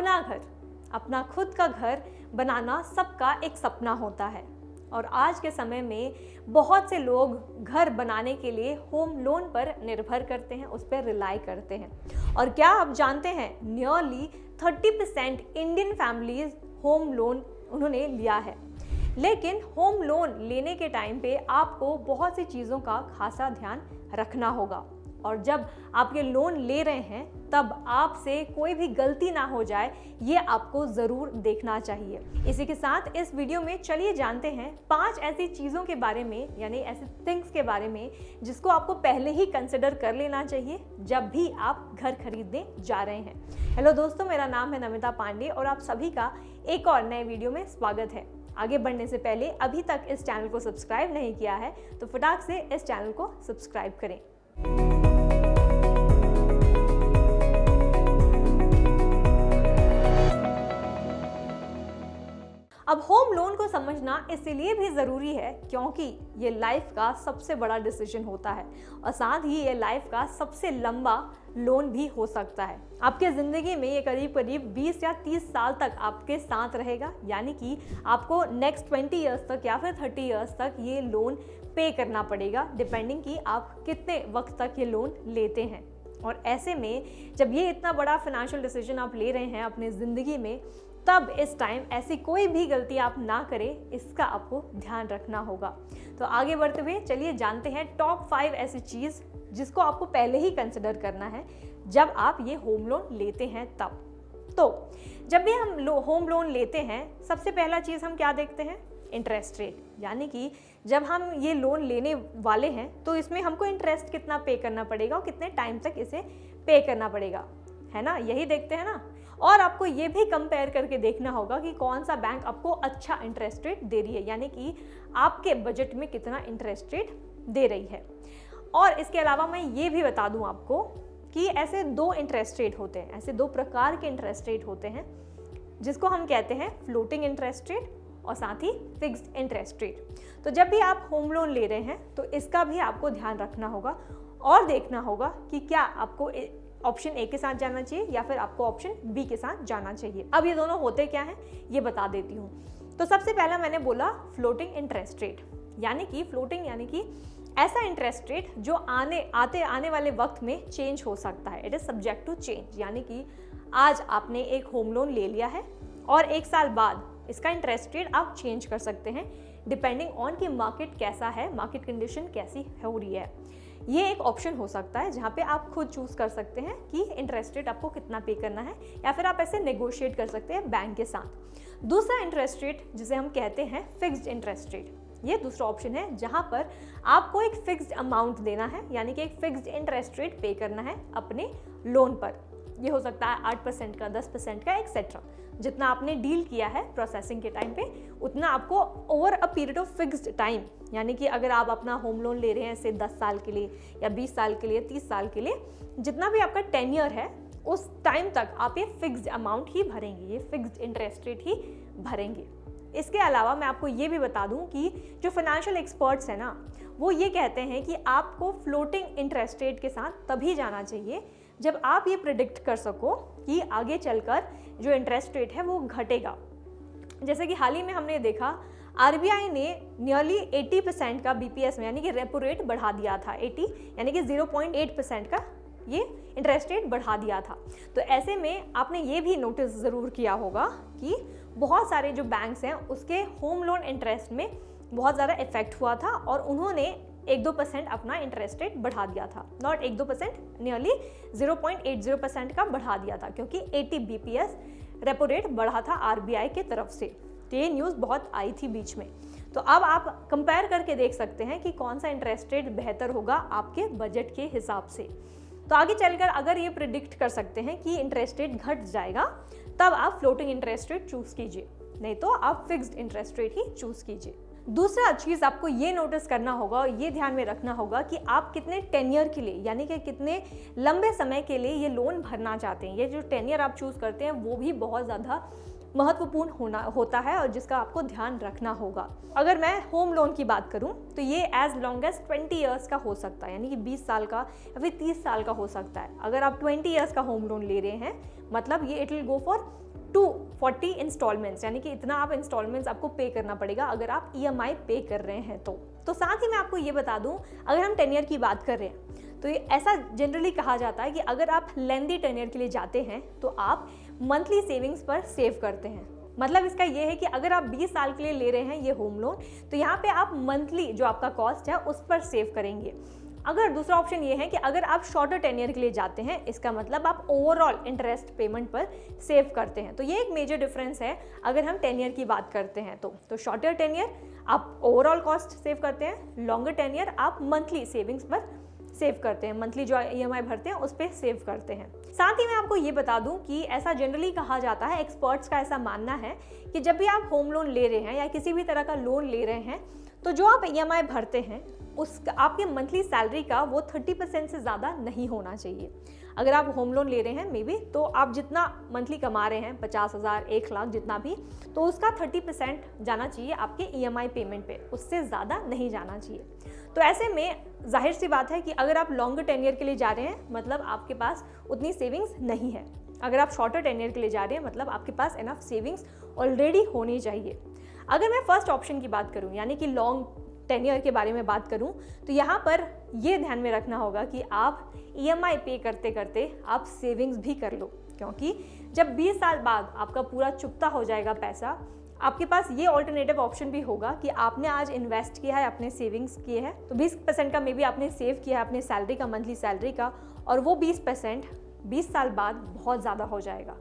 अपना घर, अपना खुद का घर बनाना सबका एक सपना होता है और आज के समय में बहुत से लोग घर बनाने के लिए होम लोन पर निर्भर करते हैं, उस पर रिलाई करते हैं। और क्या आप जानते हैं, nearly 30% Indian families home loan उन्होंने लिया है। लेकिन होम लोन लेने के टाइम पे आपको बहुत सी चीज़ों का खासा ध्यान रखना होगा और जब आप ये लोन ले रहे हैं तब आपसे कोई भी गलती ना हो जाए, ये आपको ज़रूर देखना चाहिए। इसी के साथ इस वीडियो में चलिए जानते हैं 5 ऐसी चीज़ों के बारे में, यानी ऐसे थिंग्स के बारे में जिसको आपको पहले ही कंसिडर कर लेना चाहिए जब भी आप घर खरीदने जा रहे हैं। हेलो दोस्तों, मेरा नाम है नमिता पांडे और आप सभी का एक और नए वीडियो में स्वागत है। आगे बढ़ने से पहले अभी तक इस चैनल को सब्सक्राइब नहीं किया है तो फटाक से इस चैनल को सब्सक्राइब करें। अब होम लोन को समझना इसलिए भी ज़रूरी है क्योंकि ये लाइफ का सबसे बड़ा डिसीजन होता है और साथ ही ये लाइफ का सबसे लंबा लोन भी हो सकता है। आपके ज़िंदगी में ये करीब करीब 20 या 30 साल तक आपके साथ रहेगा, यानी कि आपको नेक्स्ट 20 ईयर्स तक या फिर 30 ईयर्स तक ये लोन पे करना पड़ेगा, डिपेंडिंग कि आप कितने वक्त तक ये लोन लेते हैं। और ऐसे में जब ये इतना बड़ा फाइनेंशियल डिसीजन आप ले रहे हैं अपनी ज़िंदगी में, तब इस टाइम ऐसी कोई भी गलती आप ना करें, इसका आपको ध्यान रखना होगा। तो आगे बढ़ते हुए चलिए जानते हैं टॉप 5 ऐसी चीज़ जिसको आपको पहले ही कंसिडर करना है जब आप ये होम लोन लेते हैं तब। तो जब भी हम होम लोन लेते हैं, सबसे पहला चीज़ हम क्या देखते हैं? इंटरेस्ट रेट, यानी कि जब हम ये लोन लेने वाले हैं तो इसमें हमको इंटरेस्ट कितना पे करना पड़ेगा और कितने टाइम तक इसे पे करना पड़ेगा, है ना? यही देखते हैं ना। और आपको ये भी कंपेयर करके देखना होगा कि कौन सा बैंक आपको अच्छा इंटरेस्ट रेट दे रही है, यानी कि आपके बजट में कितना इंटरेस्ट रेट दे रही है। और इसके अलावा मैं ये भी बता दूं आपको कि ऐसे 2 इंटरेस्ट रेट होते हैं, ऐसे 2 प्रकार के इंटरेस्ट रेट होते हैं जिसको हम कहते हैं फ्लोटिंग इंटरेस्ट रेट और साथ ही फिक्स्ड इंटरेस्ट रेट। तो जब भी आप होम लोन ले रहे हैं तो इसका भी आपको ध्यान रखना होगा और देखना होगा कि क्या आपको ऑप्शन ए के साथ जाना चाहिए या फिर आपको ऑप्शन बी के साथ जाना चाहिए। अब ये दोनों होते क्या हैं ये बता देती हूँ। तो सबसे पहला मैंने बोला फ्लोटिंग इंटरेस्ट रेट, यानी कि फ्लोटिंग यानी कि ऐसा इंटरेस्ट रेट जो आने वाले वक्त में चेंज हो सकता है। It is subject to change, यानी कि आज आपने एक होम लोन ले लिया है और 1 साल बाद इसका इंटरेस्ट रेट आप चेंज कर सकते हैं डिपेंडिंग ऑन कि मार्केट कैसा है, मार्केट कंडीशन कैसी हो रही है। ये एक ऑप्शन हो सकता है जहाँ पे आप खुद चूज कर सकते हैं कि इंटरेस्ट रेट आपको कितना पे करना है, या फिर आप ऐसे नेगोशिएट कर सकते हैं बैंक के साथ। दूसरा इंटरेस्ट रेट जिसे हम कहते हैं फिक्स्ड इंटरेस्ट रेट, ये दूसरा ऑप्शन है जहाँ पर आपको एक फिक्स्ड अमाउंट देना है, यानी कि एक फिक्स्ड इंटरेस्ट रेट पे करना है अपने लोन पर। ये हो सकता है 8% का, 10% का, एक्सेट्रा। जितना आपने डील किया है प्रोसेसिंग के टाइम पे, उतना आपको over a period of fixed time, यानी कि अगर आप अपना होम लोन ले रहे हैं से 10 साल के लिए या 20 साल के लिए, 30 साल के लिए, जितना भी आपका टेन्योर है उस टाइम तक आप ये फिक्स्ड अमाउंट ही भरेंगे, ये फिक्स्ड इंटरेस्ट रेट ही भरेंगे। इसके अलावा मैं आपको ये भी बता दूं कि जो फाइनेंशियल एक्सपर्ट्स हैं ना, वो ये कहते हैं कि आपको फ्लोटिंग इंटरेस्ट रेट के साथ तभी जाना चाहिए जब आप ये प्रिडिक्ट कर सको कि आगे चलकर जो इंटरेस्ट रेट है वो घटेगा। जैसे कि हाल ही में हमने देखा आरबीआई ने नियरली 80% का बीपीएस में, यानी कि रेपो रेट बढ़ा दिया था। 80 यानी कि 0.8% का ये इंटरेस्ट रेट बढ़ा दिया था। तो ऐसे में आपने ये भी नोटिस ज़रूर किया होगा कि बहुत सारे जो बैंक्स हैं उसके होम लोन इंटरेस्ट में बहुत ज़्यादा इफेक्ट हुआ था और उन्होंने 1-2% अपना इंटरेस्ट रेट बढ़ा दिया था। नॉट 1-2%, नियरली 0.80% का बढ़ा दिया था, क्योंकि 80 बीपीएस रेपो रेट बढ़ा था आरबीआई के तरफ से। तो ये न्यूज़ बहुत आई थी बीच में। तो अब आप कंपेयर करके देख सकते हैं कि कौन सा इंटरेस्ट रेट बेहतर होगा आपके बजट के हिसाब से। तो आगे चलकर अगर ये प्रिडिक्ट कर सकते हैं कि इंटरेस्ट रेट घट जाएगा, तब आप फ्लोटिंग इंटरेस्ट रेट चूज़ कीजिए, नहीं तो आप फिक्स्ड इंटरेस्ट रेट ही चूज़ कीजिए। दूसरा चीज़ आपको ये नोटिस करना होगा और ये ध्यान में रखना होगा कि आप कितने टेन्योर के लिए, यानी कि कितने लंबे समय के लिए ये लोन भरना चाहते हैं। ये जो टेन्योर आप चूज़ करते हैं वो भी बहुत ज़्यादा महत्वपूर्ण होता है और जिसका आपको ध्यान रखना होगा। अगर मैं होम लोन की बात करूं तो ये एज लॉन्ग एज 20 ईयर्स का हो सकता है, यानी कि 20 साल का या फिर 30 साल का हो सकता है। अगर आप 20 ईयर्स का होम लोन ले रहे हैं, मतलब ये it will go for 240 installments, यानी कि इतना आप इंस्टॉलमेंट्स आपको पे करना पड़ेगा अगर आप EMI पे कर रहे हैं तो साथ ही मैं आपको ये बता दूं, अगर हम 10 ईयर की बात कर रहे हैं तो ये ऐसा जनरली कहा जाता है कि अगर आप लेंदी 10 ईयर के लिए जाते हैं तो आप मंथली सेविंग्स पर सेव करते हैं। मतलब इसका ये है कि अगर आप 20 साल के लिए ले रहे हैं ये होम लोन, तो यहाँ पे आप मंथली जो आपका कॉस्ट है उस पर सेव करेंगे। अगर दूसरा ऑप्शन ये है कि अगर आप शॉर्टर 10 ईयर के लिए जाते हैं, इसका मतलब आप ओवरऑल इंटरेस्ट पेमेंट पर सेव करते हैं। तो ये एक मेजर डिफरेंस है अगर हम 10 ईयर की बात करते हैं तो शॉर्टर 10 ईयर आप ओवरऑल कॉस्ट सेव करते हैं, लॉन्गर 10 ईयर आप मंथली सेविंग्स पर सेव करते हैं, मंथली जो EMI भरते हैं उस पर सेव करते हैं। साथ ही मैं आपको ये बता दूं कि ऐसा जनरली कहा जाता है, एक्सपर्ट्स का ऐसा मानना है कि जब भी आप होम लोन ले रहे हैं या किसी भी तरह का लोन ले रहे हैं तो जो आप EMI भरते हैं उसका आपके मंथली सैलरी का वो 30% से ज़्यादा नहीं होना चाहिए। अगर आप होम लोन ले रहे हैं मे बी, तो आप जितना मंथली कमा रहे हैं 50,000 1 लाख जितना भी, तो उसका 30% जाना चाहिए आपके EMI पेमेंट पे, उससे ज़्यादा नहीं जाना चाहिए। तो ऐसे में जाहिर सी बात है कि अगर आप लॉन्गर 10 ईयर के लिए जा रहे हैं मतलब आपके पास उतनी सेविंग्स नहीं है। अगर आप शॉर्टर 10 ईयर के लिए जा रहे हैं मतलब आपके पास इनफ सेविंग्स ऑलरेडी होनी चाहिए। अगर मैं फर्स्ट ऑप्शन की बात करूं यानी कि लॉन्ग 10 ईयर के बारे में बात करूं तो यहाँ पर ये ध्यान में रखना होगा कि आप EMI पे करते करते आप सेविंग्स भी कर लो, क्योंकि जब 20 साल बाद आपका पूरा चुकता हो जाएगा पैसा, आपके पास ये ऑल्टरनेटिव ऑप्शन भी होगा कि आपने आज इन्वेस्ट किया है, अपने सेविंग्स किए हैं, तो 20% का मे बी आपने सेव किया है अपने सैलरी का, मंथली सैलरी का, और वो 20% 20 साल बाद बहुत ज़्यादा हो जाएगा।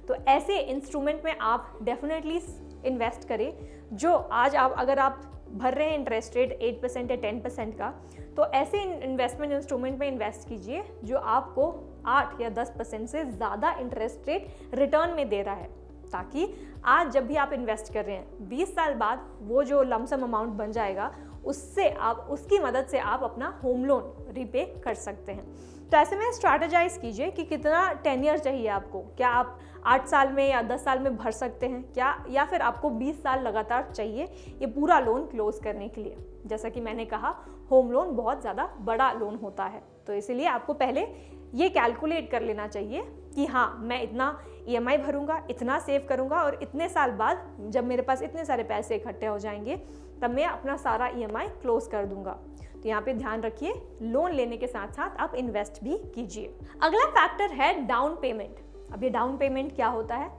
तो ऐसे इंस्ट्रूमेंट में आप डेफिनेटली इन्वेस्ट करें जो आज आप अगर आप भर रहे हैं इंटरेस्ट रेट 8% या 10% का, तो ऐसे इन्वेस्टमेंट इंस्ट्रूमेंट में इन्वेस्ट कीजिए जो आपको 8 या 10% से ज़्यादा इंटरेस्ट रेट रिटर्न में दे रहा है, ताकि आज जब भी आप इन्वेस्ट कर रहे हैं 20 साल बाद वो जो लमसम अमाउंट बन जाएगा उससे आप उसकी मदद से आप अपना होम लोन रीपे कर सकते हैं। तो ऐसे में स्ट्रैटेजाइज कीजिए कि कितना 10 ईयर चाहिए आपको, क्या आप 8 साल में या 10 साल में भर सकते हैं क्या, या फिर आपको 20 साल लगातार चाहिए ये पूरा लोन क्लोज करने के लिए। जैसा कि मैंने कहा होम लोन बहुत ज़्यादा बड़ा लोन होता है, तो इसीलिए आपको पहले ये कैलकुलेट कर लेना चाहिए कि हाँ मैं इतना EMI भरूंगा, इतना सेव करूंगा और इतने साल बाद जब मेरे पास इतने सारे पैसे इकट्ठे हो जाएंगे तब मैं अपना सारा EMI क्लोज कर दूंगा। तो यहाँ पे ध्यान रखिए, लोन लेने के साथ साथ आप इन्वेस्ट भी कीजिए। अगला फैक्टर है डाउन पेमेंट। अब ये डाउन पेमेंट क्या होता है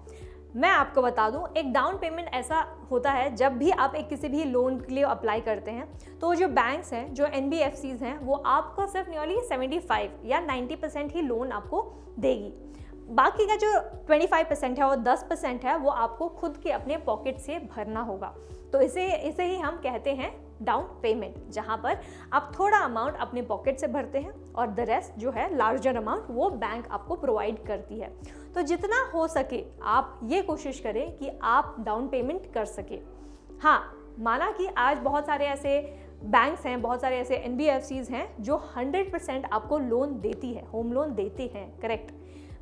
मैं आपको बता दूं। एक डाउन पेमेंट ऐसा होता है जब भी आप एक किसी भी लोन के लिए अप्लाई करते हैं तो जो बैंक्स हैं, जो NBFCs हैं, वो आपको सिर्फ नियरली 75 या 90% ही लोन आपको देगी। बाकी का जो 25% है और 10% है वो आपको खुद के अपने पॉकेट से भरना होगा। तो इसे ही हम कहते हैं डाउन पेमेंट, जहां पर आप थोड़ा अमाउंट अपने पॉकेट से भरते हैं और द रेस्ट जो है लार्जर अमाउंट वो बैंक आपको प्रोवाइड करती है। तो जितना हो सके आप ये कोशिश करें कि आप डाउन पेमेंट कर सके। हाँ, माना कि आज बहुत सारे ऐसे बैंक्स हैं, बहुत सारे ऐसे NBFCs हैं जो 100% आपको लोन देती है, होम लोन देते हैं, करेक्ट।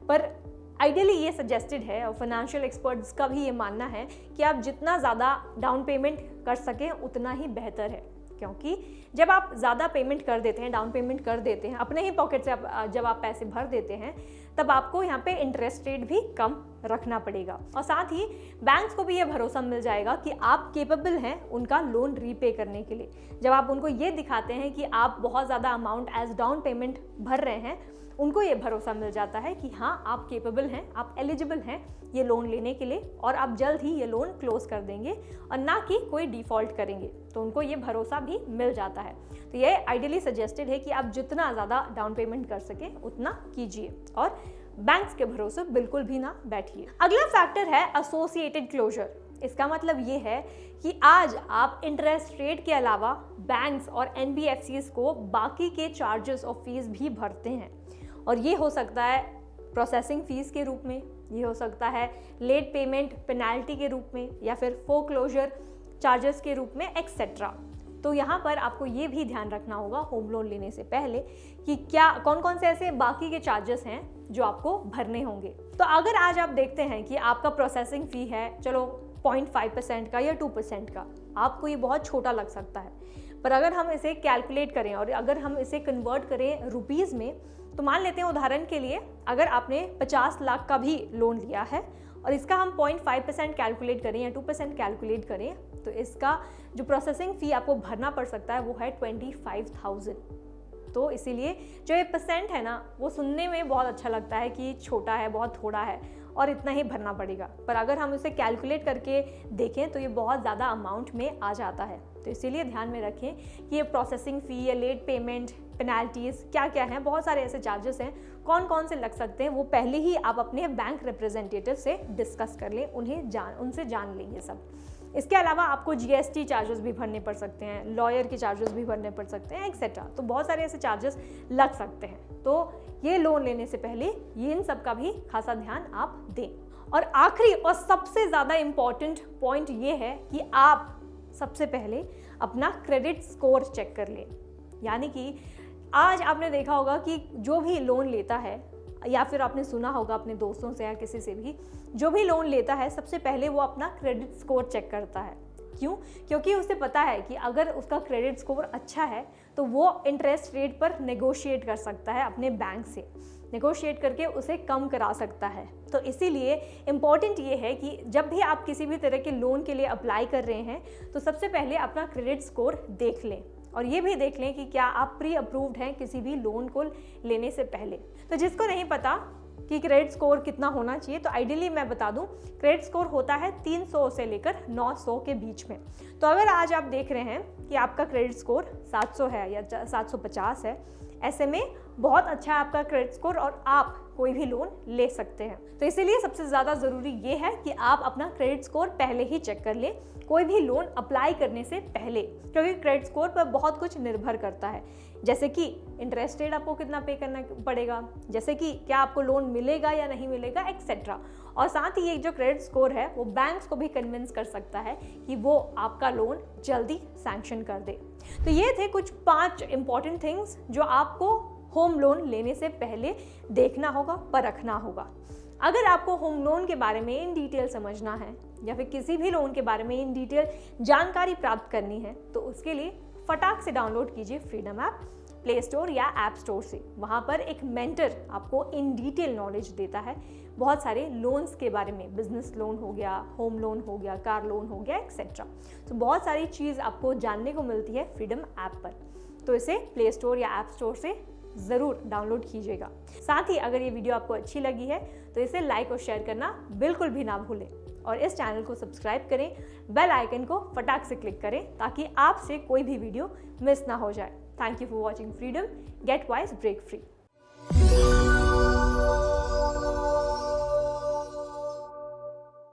पर आइडियली ये सजेस्टेड है और फाइनेंशियल एक्सपर्ट्स का भी ये मानना है कि आप जितना ज़्यादा डाउन पेमेंट कर सकें उतना ही बेहतर है, क्योंकि जब आप ज़्यादा पेमेंट कर देते हैं, डाउन पेमेंट कर देते हैं अपने ही पॉकेट से, जब आप पैसे भर देते हैं तब आपको यहाँ पे इंटरेस्ट रेट भी कम रखना पड़ेगा और साथ ही बैंक्स को भी ये भरोसा मिल जाएगा कि आप केपेबल हैं उनका लोन रीपे करने के लिए। जब आप उनको ये दिखाते हैं कि आप बहुत ज़्यादा अमाउंट एज डाउन पेमेंट भर रहे हैं, उनको ये भरोसा मिल जाता है कि हाँ आप केपेबल हैं, आप एलिजिबल हैं ये लोन लेने के लिए और आप जल्द ही ये लोन क्लोज कर देंगे और ना कि कोई डिफ़ॉल्ट करेंगे। तो उनको ये भरोसा भी मिल जाता है। तो ये आइडियली सजेस्टेड है कि आप जितना ज़्यादा डाउन पेमेंट कर सकें उतना कीजिए और बैंक्स के भरोसे बिल्कुल भी ना बैठिए। अगला फैक्टर है एसोसिएटेड क्लोजर। इसका मतलब ये है कि आज आप इंटरेस्ट रेट के अलावा बैंक्स और NBFCs को बाकी के चार्जेस और फीस भी भरते हैं, और ये हो सकता है प्रोसेसिंग फ़ीस के रूप में, ये हो सकता है लेट पेमेंट पेनल्टी के रूप में, या फिर फोरक्लोजर चार्जेस के रूप में, एक्सेट्रा। तो यहाँ पर आपको ये भी ध्यान रखना होगा होम लोन लेने से पहले कि क्या कौन कौन से ऐसे बाकी के चार्जेस हैं जो आपको भरने होंगे। तो अगर आज आप देखते हैं कि आपका प्रोसेसिंग फ़ी है चलो 0.5% का या 2% का, आपको ये बहुत छोटा लग सकता है, पर अगर हम इसे कैलकुलेट करें और अगर हम इसे कन्वर्ट करें रुपीज़ में, तो मान लेते हैं उदाहरण के लिए अगर आपने 50 लाख का भी लोन लिया है और इसका हम 0.5% कैलकुलेट करें या 2% कैलकुलेट करें तो इसका जो प्रोसेसिंग फ़ी आपको भरना पड़ सकता है वो है 25,000। तो इसीलिए जो ये परसेंट है ना, वो सुनने में बहुत अच्छा लगता है कि छोटा है, बहुत थोड़ा है और इतना ही भरना पड़ेगा, पर अगर हम इसे कैलकुलेट करके देखें तो ये बहुत ज़्यादा अमाउंट में आ जाता है। तो इसीलिए ध्यान में रखें कि ये प्रोसेसिंग फ़ी या लेट पेमेंट, पेनल्टीज़ क्या क्या हैं, बहुत सारे ऐसे चार्जेस हैं, कौन कौन से लग सकते हैं वो पहले ही आप अपने बैंक रिप्रेजेंटेटिव से डिस्कस कर लें, उनसे जान लें ये सब। इसके अलावा आपको GST चार्जेस भी भरने पड़ सकते हैं, लॉयर के चार्जेस भी भरने पड़ सकते हैं, एक्सेट्रा। तो बहुत सारे ऐसे चार्जेस लग सकते हैं। तो ये लोन लेने से पहले इन सब का भी खासा ध्यान आप दें। और आखिरी और सबसे ज़्यादा इम्पॉर्टेंट पॉइंट ये है कि आप सबसे पहले अपना क्रेडिट स्कोर चेक कर लें। यानी कि आज आपने देखा होगा कि जो भी लोन लेता है, या फिर आपने सुना होगा अपने दोस्तों से या किसी से भी, जो भी लोन लेता है सबसे पहले वो अपना क्रेडिट स्कोर चेक करता है। क्यों? क्योंकि उसे पता है कि अगर उसका क्रेडिट स्कोर अच्छा है तो वो इंटरेस्ट रेट पर नेगोशिएट कर सकता है, अपने बैंक से नेगोशिएट करके उसे कम करा सकता है। तो इसीलिए इम्पॉर्टेंट ये है कि जब भी आप किसी भी तरह के लोन के लिए अप्लाई कर रहे हैं तो सबसे पहले अपना क्रेडिट स्कोर देख लें और ये भी देख लें कि क्या आप प्री अप्रूव्ड हैं किसी भी लोन को लेने से पहले। तो जिसको नहीं पता कि क्रेडिट स्कोर कितना होना चाहिए, तो आइडियली मैं बता दूं, क्रेडिट स्कोर होता है 300 से लेकर 900 के बीच में। तो अगर आज आप देख रहे हैं कि आपका क्रेडिट स्कोर 700 है या 750 है, ऐसे में बहुत अच्छा है आपका क्रेडिट स्कोर और आप कोई भी लोन ले सकते हैं। तो इसीलिए सबसे ज़्यादा ज़रूरी ये है कि आप अपना क्रेडिट स्कोर पहले ही चेक कर लें कोई भी लोन अप्लाई करने से पहले, क्योंकि क्रेडिट स्कोर पर बहुत कुछ निर्भर करता है, जैसे कि इंटरेस्ट रेट आपको कितना पे करना पड़ेगा, जैसे कि क्या आपको लोन मिलेगा या नहीं मिलेगा, एक्सेट्रा। और साथ ही ये जो क्रेडिट स्कोर है वो बैंक्स को भी कन्विंस कर सकता है कि वो आपका लोन जल्दी सैंक्शन कर दे। तो ये थे कुछ 5 इंपॉर्टेंट थिंग्स जो आपको होम लोन लेने से पहले देखना होगा, परखना होगा। अगर आपको होम लोन के बारे में इन डिटेल समझना है या फिर किसी भी लोन के बारे में इन डिटेल जानकारी प्राप्त करनी है तो उसके लिए फटाक से डाउनलोड कीजिए फ्रीडम ऐप प्ले स्टोर या ऐप स्टोर से। वहाँ पर एक मेंटर आपको इन डिटेल नॉलेज देता है बहुत सारे लोन्स के बारे में, बिजनेस लोन हो गया, होम लोन हो गया, कार लोन हो गया, एक्सेट्रा। तो बहुत सारी चीज़ आपको जानने को मिलती है फ्रीडम ऐप पर। तो इसे प्ले स्टोर या ऐप स्टोर से ज़रूर डाउनलोड कीजिएगा। साथ ही अगर ये वीडियो आपको अच्छी लगी है तो इसे लाइक और शेयर करना बिल्कुल भी ना भूलें और इस चैनल को सब्सक्राइब करें, बेल आइकन को फटाक से क्लिक करें ताकि आपसे कोई भी वीडियो मिस ना हो जाए। Thank you for watching freedom, get wise break free.